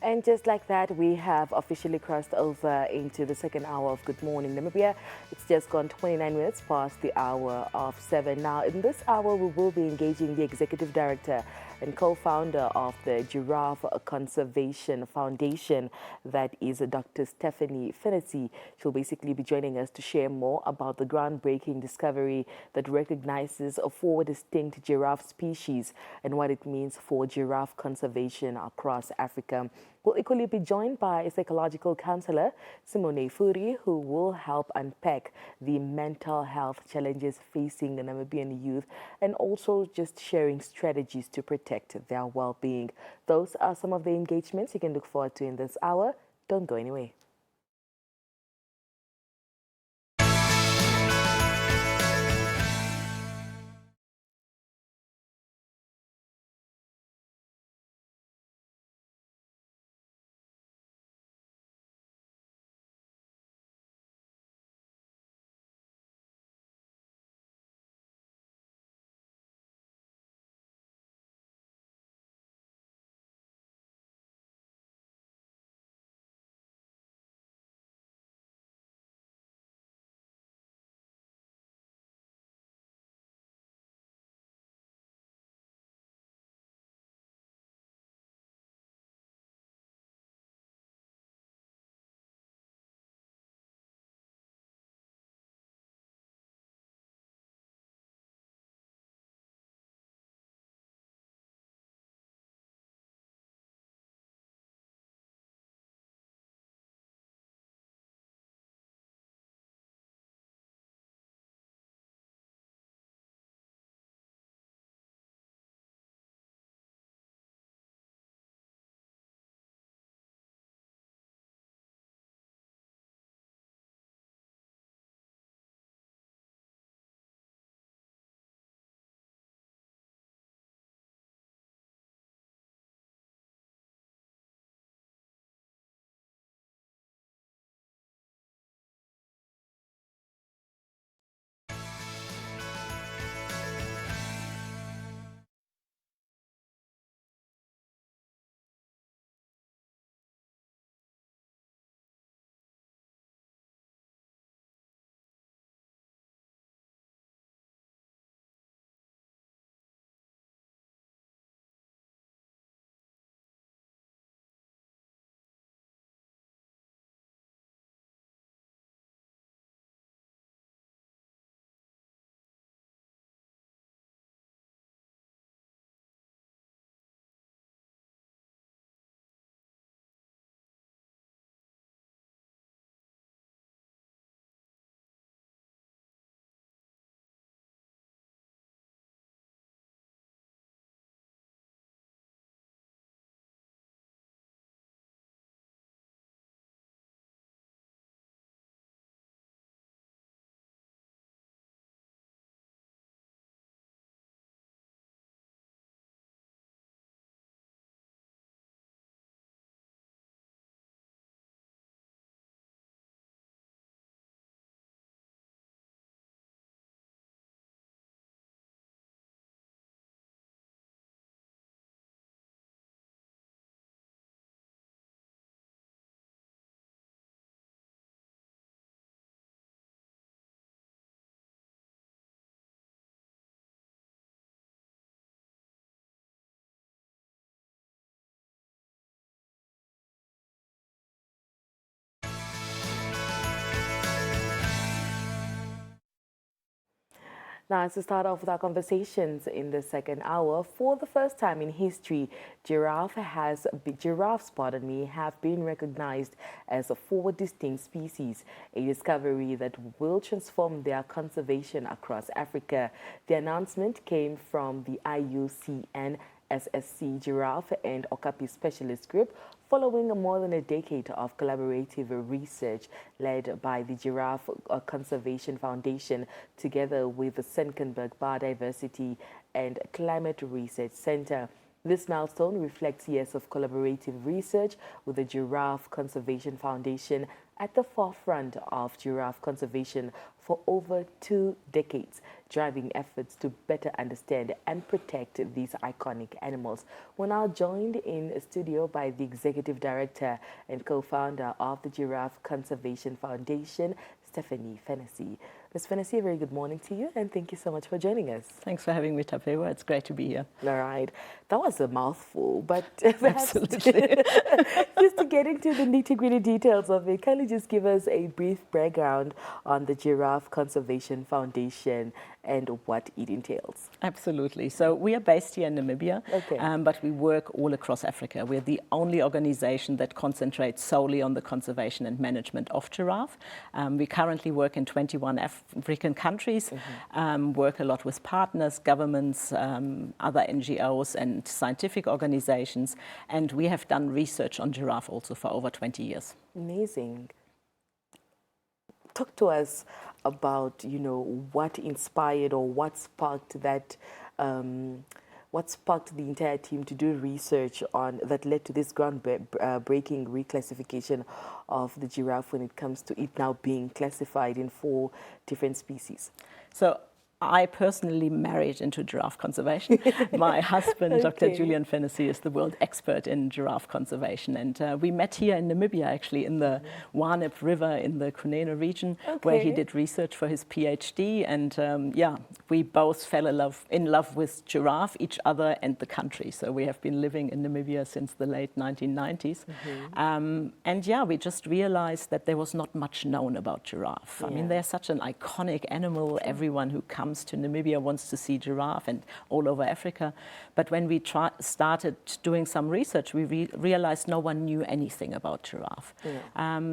And just like that, we have officially crossed over into the second hour of Good Morning Namibia. It's just gone 29 minutes past the hour of 7. Now, in this hour, we will be engaging the Executive Director and co-founder of the Giraffe Conservation Foundation, that is Dr. Stephanie Fennessy. She'll basically be joining us to share more about the groundbreaking discovery that recognizes 4 distinct giraffe species and what it means for giraffe conservation across Africa. We'll equally be joined by a psychological counselor, Simone Furi, who will help unpack the mental health challenges facing Namibian youth and also just sharing strategies to protect their well-being. Those are some of the engagements you can look forward to in this hour. Don't go anywhere. Now, as we start off with our conversations in the second hour, for the first time in history, giraffes, have been recognized as 4 distinct species, a discovery that will transform their conservation across Africa. The announcement came from the IUCN SSC Giraffe and Okapi Specialist Group, following more than a decade of collaborative research led by the Giraffe Conservation Foundation together with the Senckenberg Biodiversity and Climate Research Center. This milestone reflects years of collaborative research with the Giraffe Conservation Foundation at the forefront of giraffe conservation for over 2 decades, driving efforts to better understand and protect these iconic animals. We're now joined in studio by the Executive Director and co-founder of the Giraffe Conservation Foundation, Stephanie Fennessy. Ms. Fennessy, a very good morning to you, and thank you so much for joining us. Thanks for having me, Tapewa. It's great to be here. All right. That was a mouthful, but Absolutely. just to get into the nitty-gritty details of it, kindly just give us a brief background on the Giraffe Conservation Foundation and what it entails. Absolutely. So we are based here in Namibia, but we work all across Africa. We're the only organization that concentrates solely on the conservation and management of giraffe. We currently work in 21 African countries, work a lot with partners, governments, other NGOs and scientific organizations, and we have done research on giraffe also for over 20 years. Amazing. Talk to us about, what inspired or what sparked that, what sparked the entire team to do research on that led to this groundbreaking reclassification of the giraffe when it comes to it now being classified in 4 different species. So I personally married into giraffe conservation. My husband, Dr. Julian Fennessy, is the world expert in giraffe conservation. And we met here in Namibia, actually, in the Wanep River in the Kunene region, where he did research for his PhD. And we both fell in love with giraffe, each other, and the country. So we have been living in Namibia since the late 1990s. We just realized that there was not much known about giraffe. I mean, they're such an iconic animal. Everyone who comes to Namibia wants to see giraffe, and all over Africa. But when we started doing some research, we realized no one knew anything about giraffe.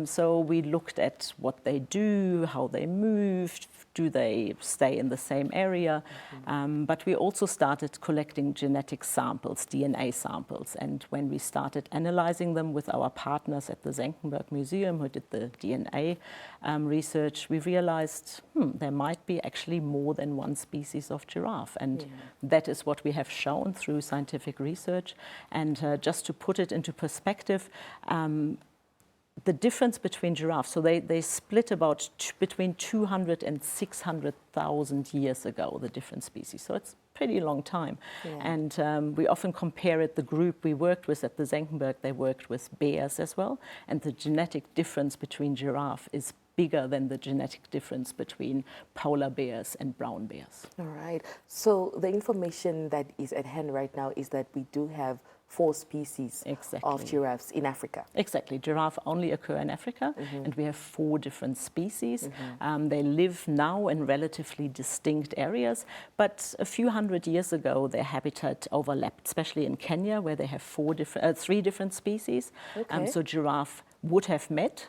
So we looked at what they do, how they move, do they stay in the same area? But we also started collecting genetic samples, DNA samples. And when we started analyzing them with our partners at the Senckenberg Museum, who did the DNA research, we realized there might be actually more than one species of giraffe. And that is what we have shown through scientific research. And just to put it into perspective, the difference between giraffes, so they split about between 200 and 600,000 years ago, the different species. So it's a pretty long time. And we often compare it, the group we worked with at the Senckenberg, they worked with bears as well. And the genetic difference between giraffe is bigger than the genetic difference between polar bears and brown bears. All right. So the information that is at hand right now is that we do have 4 species of giraffes in Africa. Exactly. Giraffe only occur in Africa, and we have 4 different species. They live now in relatively distinct areas, but a few hundred years ago, their habitat overlapped, especially in Kenya, where they have 3 different species. So giraffe would have met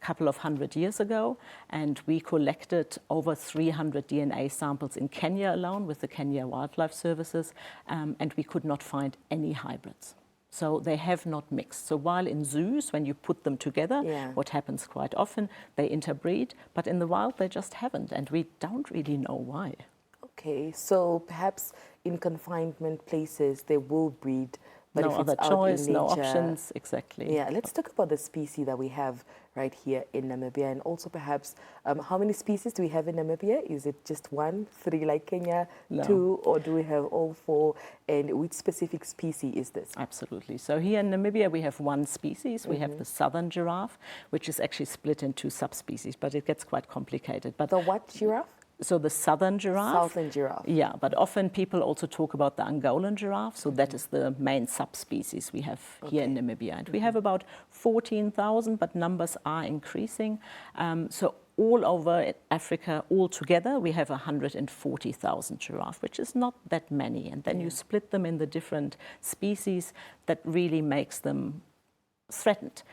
couple of hundred years ago, and we collected over 300 DNA samples in Kenya alone with the Kenya Wildlife Services, and we could not find any hybrids. So they have not mixed. So while in zoos, when you put them together, what happens quite often, they interbreed, but in the wild they just haven't, and we don't really know why. Okay, so perhaps in confinement places they will breed, but no if it's other out choice, in nature, no options, exactly. Yeah, let's talk about the species that we have right here in Namibia, and also perhaps how many species do we have in Namibia? Is it just 1, 3 like Kenya, 2, or do we have all 4? And which specific species is this? Absolutely. So here in Namibia we have 1 species. We have the southern giraffe, which is actually split into subspecies, but it gets quite complicated. But the what giraffe? So the southern giraffe. Southern giraffe. Yeah, but often people also talk about the Angolan giraffe. So that is the main subspecies we have here in Namibia. And we have about 14,000, but numbers are increasing. So all over Africa, all together, we have 140,000 giraffe, which is not that many. And then you split them in the different species, that really makes them threatened.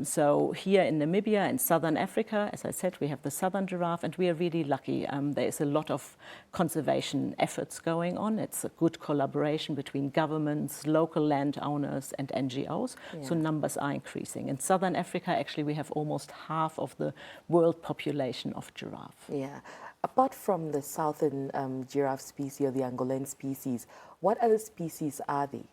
So here in Namibia and southern Africa, as I said, we have the southern giraffe, and we are really lucky. There is a lot of conservation efforts going on. It's a good collaboration between governments, local landowners and NGOs. So numbers are increasing. In southern Africa, actually, we have almost half of the world population of giraffe. Yeah. Apart from the southern giraffe species or the Angolan species, what other species are they?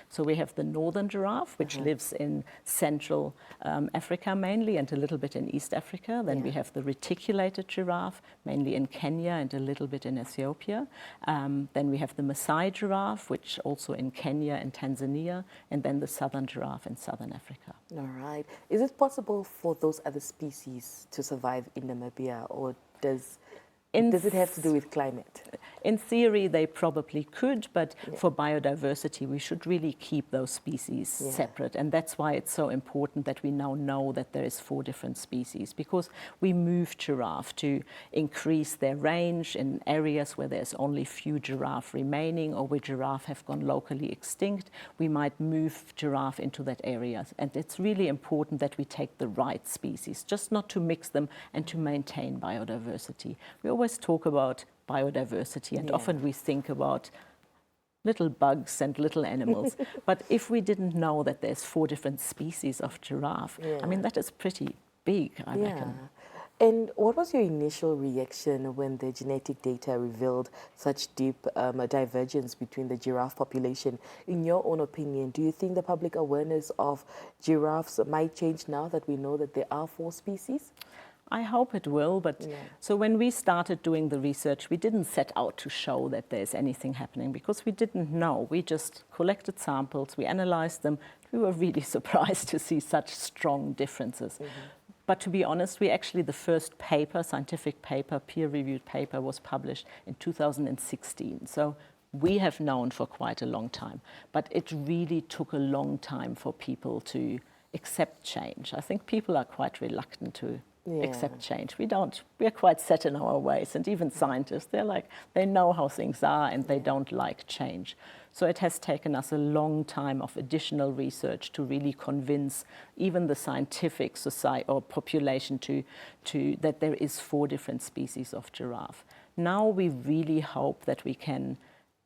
So we have the northern giraffe, which lives in Central Africa mainly, and a little bit in East Africa. Then we have the reticulated giraffe, mainly in Kenya and a little bit in Ethiopia. Then we have the Maasai giraffe, which also in Kenya and Tanzania, and then the southern giraffe in southern Africa. All right. Is it possible for those other species to survive in Namibia, or does it have to do with climate? In theory, they probably could, but for biodiversity, we should really keep those species separate. And that's why it's so important that we now know that there is 4 different species, because we move giraffe to increase their range in areas where there's only few giraffe remaining or where giraffe have gone locally extinct. We might move giraffe into that area. And it's really important that we take the right species, just not to mix them and to maintain biodiversity. We always talk about biodiversity, and often we think about little bugs and little animals. But if we didn't know that there's 4 different species of giraffe, I mean, that is pretty big, I reckon. And what was your initial reaction when the genetic data revealed such deep divergence between the giraffe population? In your own opinion, do you think the public awareness of giraffes might change now that we know that there are 4 species? I hope it will, but so when we started doing the research, we didn't set out to show that there's anything happening because we didn't know. We just collected samples, we analyzed them. We were really surprised to see such strong differences. But to be honest, the first paper, scientific paper, peer-reviewed paper, was published in 2016. So we have known for quite a long time, but it really took a long time for people to accept change. I think people are quite reluctant to accept change. We're quite set in our ways, and even scientists, they know how things are and they don't like change. So it has taken us a long time of additional research to really convince even the scientific society or population that there is 4 different species of giraffe. Now we really hope that we can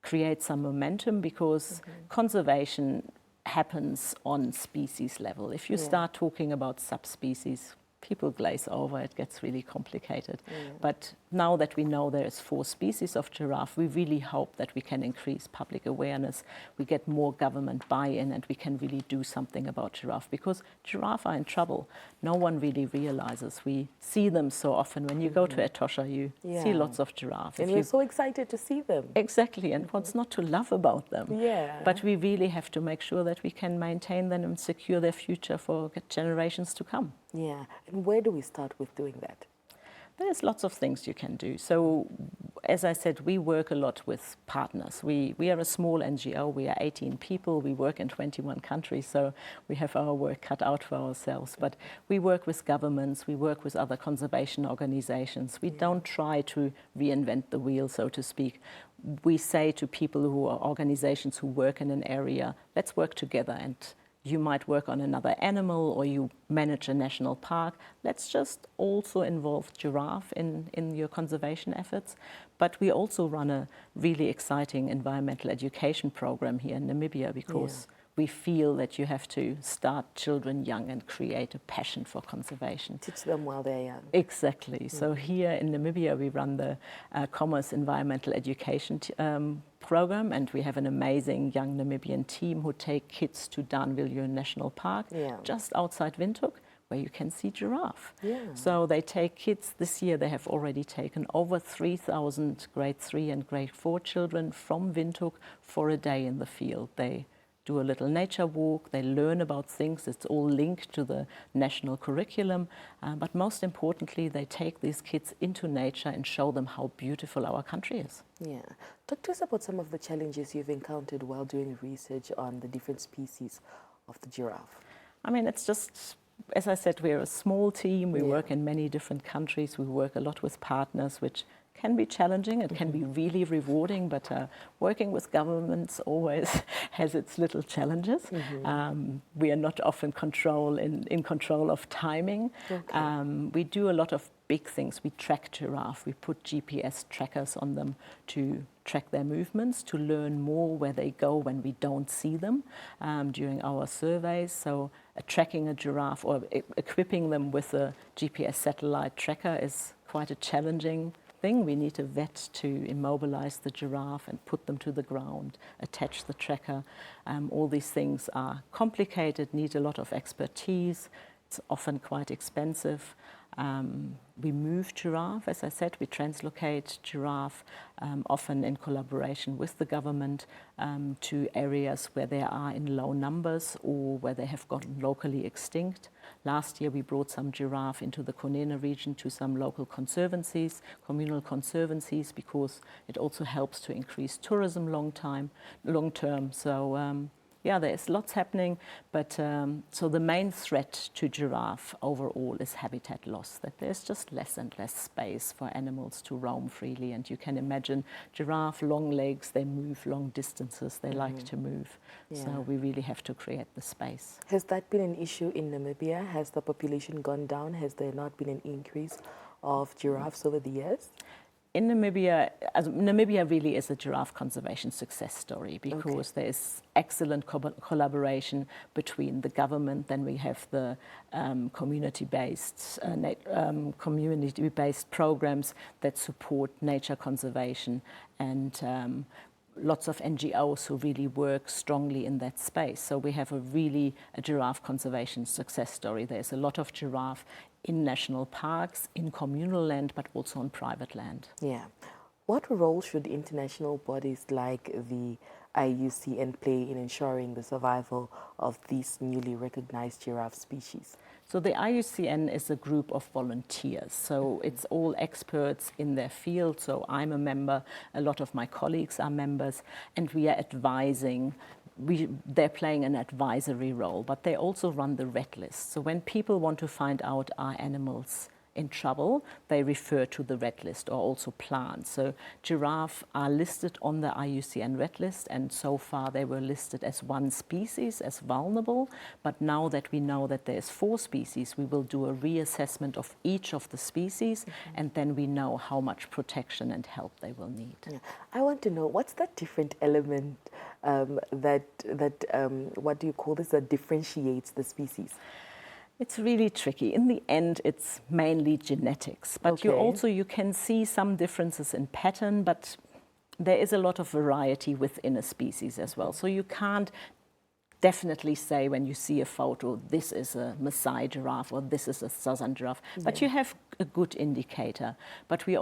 create some momentum, because conservation happens on species level. If you start talking about subspecies, people glaze over, it gets really complicated. But now that we know there's 4 species of giraffe, we really hope that we can increase public awareness, we get more government buy-in, and we can really do something about giraffe, because giraffe are in trouble. No one really realizes. We see them so often. When you go to Etosha, you see lots of giraffe. And we're so excited to see them. Exactly, and what's not to love about them? But we really have to make sure that we can maintain them and secure their future for generations to come. Yeah, and where do we start with doing that? There's lots of things you can do. So, as I said, we work a lot with partners. We are a small NGO. We are 18 people. We work in 21 countries, so we have our work cut out for ourselves. But we work with governments. We work with other conservation organizations. We don't try to reinvent the wheel, so to speak. We say to people who are organizations who work in an area, let's work together. And you might work on another animal, or you manage a national park. Let's just also involve giraffe in your conservation efforts. But we also run a really exciting environmental education program here in Namibia, because we feel that you have to start children young and create a passion for conservation. Teach them while they're young. Exactly. So here in Namibia, we run the Commerce Environmental Education program, and we have an amazing young Namibian team who take kids to Danvilliers National Park, just outside Windhoek, where you can see giraffe. So they take kids. This year they have already taken over 3,000 grade 3 and grade 4 children from Windhoek for a day in the field. They do a little nature walk, they learn about things. It's all linked to the national curriculum. But most importantly, they take these kids into nature and show them how beautiful our country is. Yeah. Talk to us about some of the challenges you've encountered while doing research on the different species of the giraffe. I mean, it's just, as I said, we're a small team. We work in many different countries. We work a lot with partners, which can be challenging. It can be really rewarding, but working with governments always has its little challenges. We are not often in control of timing. We do a lot of big things. We track giraffe. We put GPS trackers on them to track their movements, to learn more where they go when we don't see them during our surveys. So tracking a giraffe or equipping them with a GPS satellite tracker is quite a challenging thing. We need a vet to immobilize the giraffe and put them to the ground, attach the tracker. All these things are complicated, need a lot of expertise. It's often quite expensive. We move giraffe, as I said, we translocate giraffe, often in collaboration with the government, to areas where they are in low numbers or where they have gotten locally extinct. Last year we brought some giraffe into the Konena region to some local conservancies, communal conservancies, because it also helps to increase tourism long term. So yeah, there's lots happening, but so the main threat to giraffe overall is habitat loss, that there's just less and less space for animals to roam freely. And you can imagine giraffe, long legs, they move long distances, they like to move. Yeah. So we really have to create the space. Has that been an issue in Namibia? Has the population gone down? Has there not been an increase of giraffes over the years? In Namibia, Namibia really is a giraffe conservation success story, because there is excellent collaboration between the government. Then we have the community-based programs that support nature conservation, and lots of NGOs who really work strongly in that space. So we have a giraffe conservation success story. There's a lot of giraffe in national parks, in communal land, but also on private land. Yeah. What role should international bodies like the IUCN play in ensuring the survival of these newly recognized giraffe species? So the IUCN is a group of volunteers. So it's all experts in their field. So I'm a member, a lot of my colleagues are members, and we are advising. They're playing an advisory role, but they also run the red list. So when people want to find out, are animals in trouble, they refer to the red list, or also plants. So giraffe are listed on the IUCN red list, and so far they were listed as one species, as vulnerable. But now that we know that there's 4 species, we will do a reassessment of each of the species, and then we know how much protection and help they will need. Yeah. I want to know, what's that different element what do you call this, that differentiates the species? It's really tricky. In the end, it's mainly genetics, but you can see some differences in pattern, but there is a lot of variety within a species as well. So you can't definitely say when you see a photo, this is a Maasai giraffe or this is a southern giraffe, but you have a good indicator. But we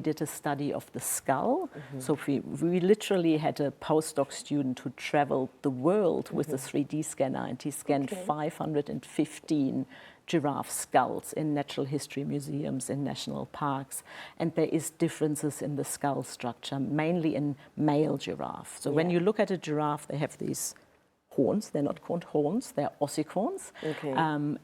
did a study of the skull. So we literally had a postdoc student who traveled the world with a 3D scanner, and he scanned 515 giraffe skulls in natural history museums, in national parks. And there is differences in the skull structure, mainly in male giraffe. So when you look at a giraffe, they have these horns. They're not called horns, they're ossicons,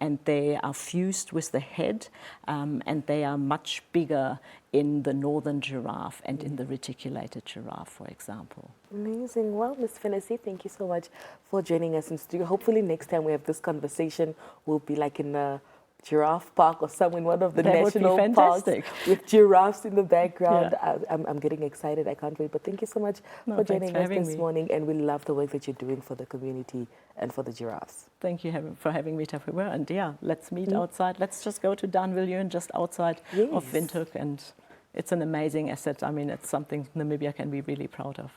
and they are fused with the head, and they are much bigger in the northern giraffe and in the reticulated giraffe, for example. Amazing. Well, Ms. Fennessy, thank you so much for joining us in studio. Hopefully next time we have this conversation, we'll be like in a giraffe park or somewhere in one of the national parks with giraffes in the background. Yeah. I'm getting excited. I can't wait. But thank you so much for joining us this morning. And we love the work that you're doing for the community and for the giraffes. Thank you for having me, Tafiwa. And yeah, let's meet outside. Let's just go to Danvilliers, just outside of Windhoek. And it's an amazing asset. I mean, it's something Namibia can be really proud of.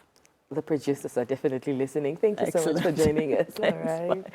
The producers are definitely listening. Thank you so much for joining us. Thanks, all right. Bye.